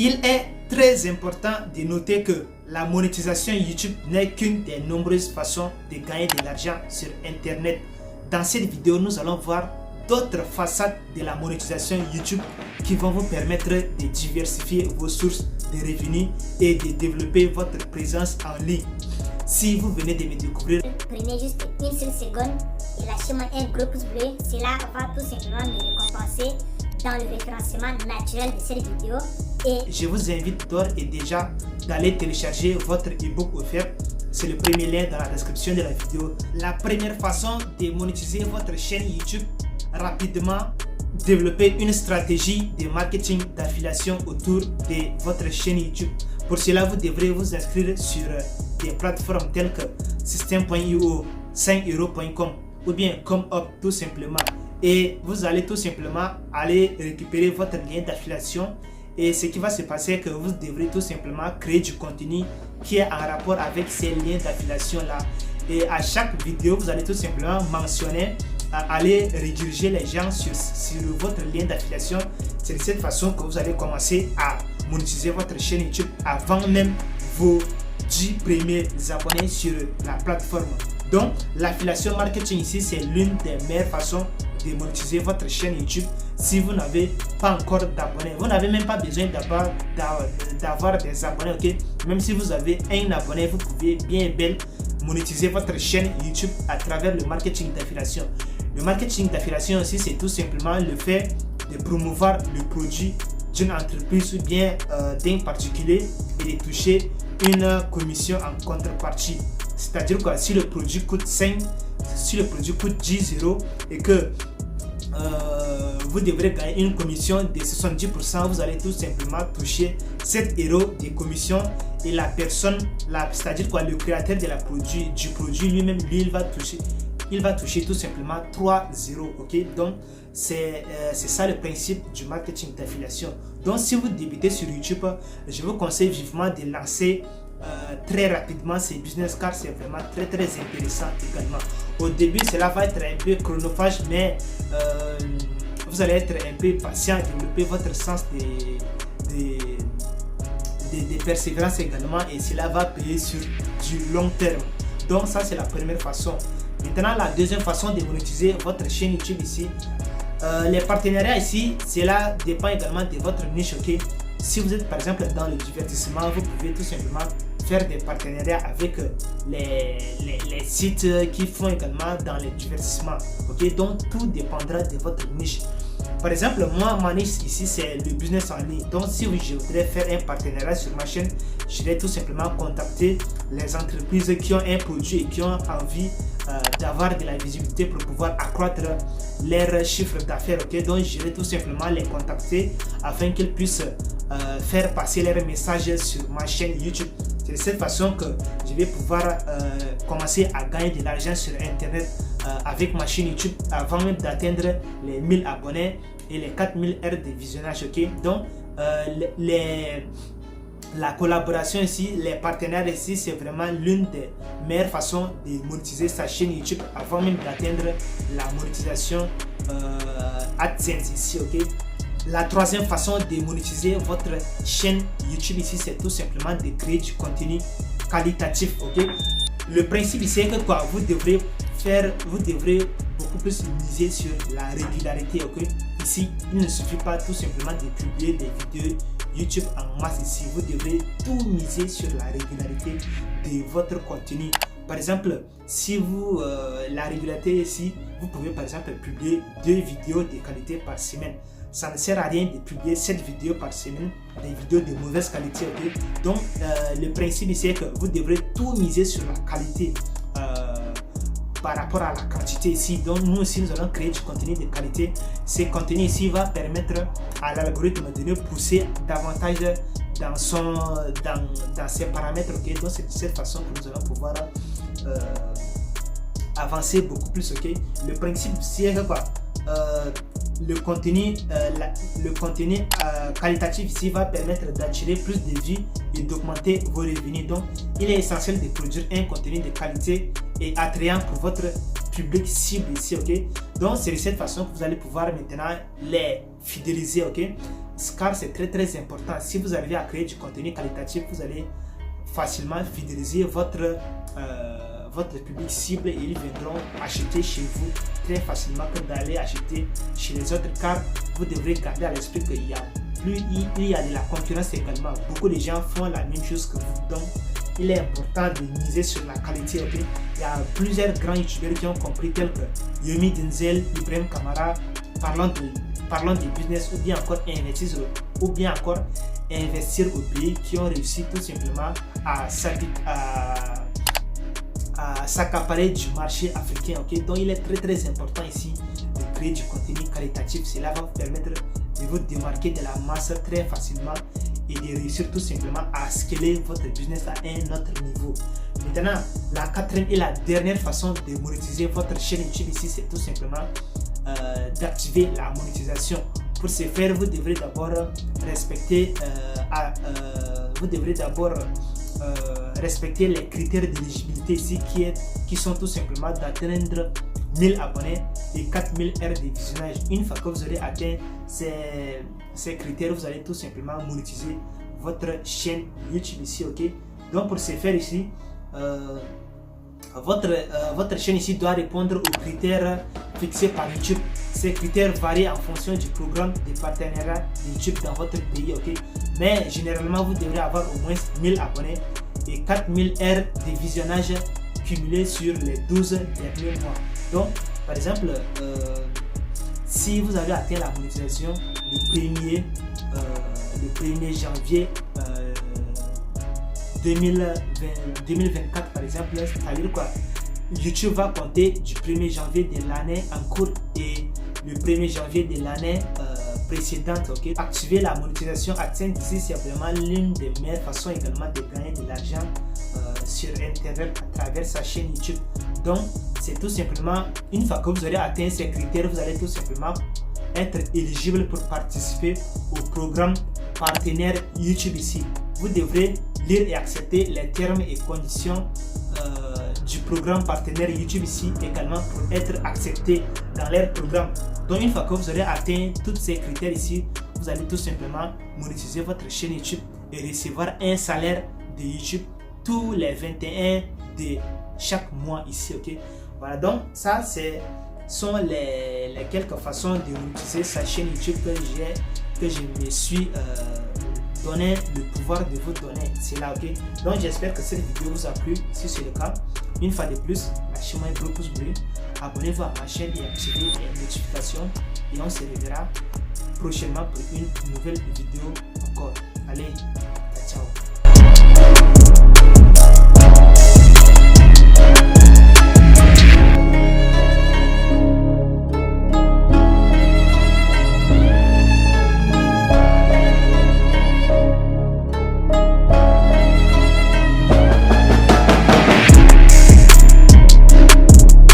Il est très important de noter que la monétisation YouTube n'est qu'une des nombreuses façons de gagner de l'argent sur Internet. Dans cette vidéo, nous allons voir d'autres façades de la monétisation YouTube qui vont vous permettre de diversifier vos sources de revenus et de développer votre présence en ligne. Si vous venez de me découvrir, prenez juste une seule seconde et lâchez-moi un gros pouce bleu. Cela va tout simplement me récompenser dans le référencement naturel de cette vidéo. Et je vous invite d'ores et déjà d'aller télécharger votre ebook offert. C'est le premier lien dans la description de la vidéo. La première façon de monétiser votre chaîne YouTube rapidement, développer une stratégie de marketing d'affiliation autour de votre chaîne YouTube. Pour cela, vous devrez vous inscrire sur des plateformes telles que System.io, 5euros.com ou bien ComeUp tout simplement. Et vous allez tout simplement aller récupérer votre lien d'affiliation. Et ce qui va se passer, c'est que vous devrez tout simplement créer du contenu qui est en rapport avec ces liens d'affiliation là. Et à chaque vidéo, vous allez tout simplement mentionner aller rediriger les gens sur votre lien d'affiliation. C'est de cette façon que vous allez commencer à monétiser votre chaîne YouTube avant même vos 10 premiers abonnés sur la plateforme. Donc l'affiliation marketing ici, c'est l'une des meilleures façons de monétiser votre chaîne YouTube. Si vous n'avez pas encore d'abonnés, vous n'avez même pas besoin d'avoir des abonnés, ok? Même si vous avez un abonné, vous pouvez bien belle monétiser votre chaîne YouTube à travers le marketing d'affiliation. Le marketing d'affiliation aussi, c'est tout simplement le fait de promouvoir le produit d'une entreprise ou bien d'un particulier et de toucher une commission en contrepartie. C'est-à-dire que si le produit coûte 10 euros et que vous devrez gagner une commission de 70%, vous allez tout simplement toucher 7 euros de commission et la personne, c'est-à-dire quoi, le créateur de du produit lui-même, lui, il va toucher tout simplement 3 euros, ok? Donc c'est ça le principe du marketing d'affiliation. Donc si vous débutez sur YouTube, je vous conseille vivement de lancer très rapidement ces business car c'est vraiment très intéressant également. Au début, cela va être un peu chronophage, mais vous allez être un peu patient, développer votre sens de persévérance également, et cela va payer sur du long terme. Donc ça, c'est la première façon. Maintenant, la deuxième façon de monétiser votre chaîne YouTube ici, les partenariats ici, cela dépend également de votre niche, ok? Si vous êtes par exemple dans le divertissement, vous pouvez tout simplement faire des partenariats avec les sites qui font également dans le divertissement, ok? Donc tout dépendra de votre niche. Par exemple, moi, ma niche ici, c'est le business en ligne. Donc si je voudrais faire un partenariat sur ma chaîne, je vais tout simplement contacter les entreprises qui ont un produit et qui ont envie d'avoir de la visibilité pour pouvoir accroître leur chiffre d'affaires, ok? Donc je vais tout simplement les contacter afin qu'ils puissent faire passer leurs messages sur ma chaîne YouTube. C'est de cette façon que je vais pouvoir commencer à gagner de l'argent sur Internet avec ma chaîne YouTube avant même d'atteindre les 1000 abonnés et les 4000 heures de visionnage, ok? Donc la collaboration ici, les partenaires ici, c'est vraiment l'une des meilleures façons de monétiser sa chaîne YouTube avant même d'atteindre la monétisation AdSense ici, ok? La troisième façon de monétiser votre chaîne YouTube ici, c'est tout simplement de créer du contenu qualitatif, ok? Le principe ici, c'est que quoi, vous devrez beaucoup plus miser sur la régularité, ok? Ici, il ne suffit pas tout simplement de publier des vidéos YouTube en masse ici. Vous devrez tout miser sur la régularité de votre contenu. Par exemple, si vous la régularité ici, vous pouvez par exemple publier 2 vidéos de qualité par semaine. Ça ne sert à rien de publier 7 vidéos par semaine, des vidéos de mauvaise qualité, ok? Donc le principe ici est que vous devrez tout miser sur la qualité par rapport à la quantité ici. Donc nous aussi, nous allons créer du contenu de qualité. Ce contenu ici va permettre à l'algorithme de nous pousser davantage dans ses paramètres, ok? Donc c'est de cette façon que nous allons pouvoir avancer beaucoup plus, ok? Le principe c'est que quoi, le contenu qualitatif ici va permettre d'attirer plus de vues et d'augmenter vos revenus. Donc il est essentiel de produire un contenu de qualité et attrayant pour votre public cible ici, ok? Donc c'est de cette façon que vous allez pouvoir maintenant les fidéliser, ok? car c'est très important. Si vous arrivez à créer du contenu qualitatif, vous allez facilement fidéliser votre public cible et ils viendront acheter chez vous très facilement que d'aller acheter chez les autres, car vous devrez garder à l'esprit qu'il y a de la concurrence également. Beaucoup de gens font la même chose que vous, donc il est important de miser sur la qualité. Okay? Il y a plusieurs grands youtubeurs qui ont compris, tels que Yomi Denzel, Ibrahim Kamara, parlant de business, ou bien encore investir au pays, qui ont réussi tout simplement à s'accaparer du marché africain. Okay? Donc il est très important ici de créer du contenu qualitatif. Cela va vous permettre de vous démarquer de la masse très facilement et de réussir tout simplement à scaler votre business à un autre niveau. Maintenant, la quatrième et la dernière façon de monétiser votre chaîne YouTube ici, c'est tout simplement d'activer la monétisation. Pour ce faire, vous devrez d'abord respecter les critères d'éligibilité ici qui sont tout simplement d'atteindre 1000 abonnés et 4000 heures de visionnage. Une fois que vous aurez atteint ces critères, vous allez tout simplement monétiser votre chaîne YouTube ici. Ok, donc pour ce faire ici, votre chaîne ici doit répondre aux critères fixés par YouTube. Ces critères varient en fonction du programme de partenariat de YouTube dans votre pays. Ok, mais généralement vous devrez avoir au moins 1000 abonnés et 4000 heures de visionnage cumulées sur les 12 derniers mois. Donc par exemple, si vous avez atteint la monétisation le 1er janvier 2024 par exemple, c'est-à-dire quoi, YouTube va compter du 1er janvier de l'année en cours et le 1er janvier de l'année précédente. Ok, activer la monétisation AdSense ici, c'est vraiment l'une des meilleures façons également de gagner de l'argent sur internet à travers sa chaîne YouTube. Donc c'est tout simplement, une fois que vous aurez atteint ces critères, vous allez tout simplement être éligible pour participer au programme partenaire YouTube ici. Vous devrez lire et accepter les termes et conditions du programme partenaire YouTube ici également pour être accepté dans leur programme. Donc une fois que vous aurez atteint tous ces critères ici, vous allez tout simplement monétiser votre chaîne YouTube et recevoir un salaire de YouTube tous les 21 de chaque mois ici. Ok, voilà, donc ça sont les quelques façons de monétiser sa chaîne YouTube que je me suis donné le pouvoir de vous donner. C'est là. Ok, donc j'espère que cette vidéo vous a plu. Si c'est le cas, une fois de plus, lâchez-moi un gros pouce bleu, abonnez-vous à ma chaîne et activez les notifications et on se reverra prochainement pour une nouvelle vidéo encore. Allez,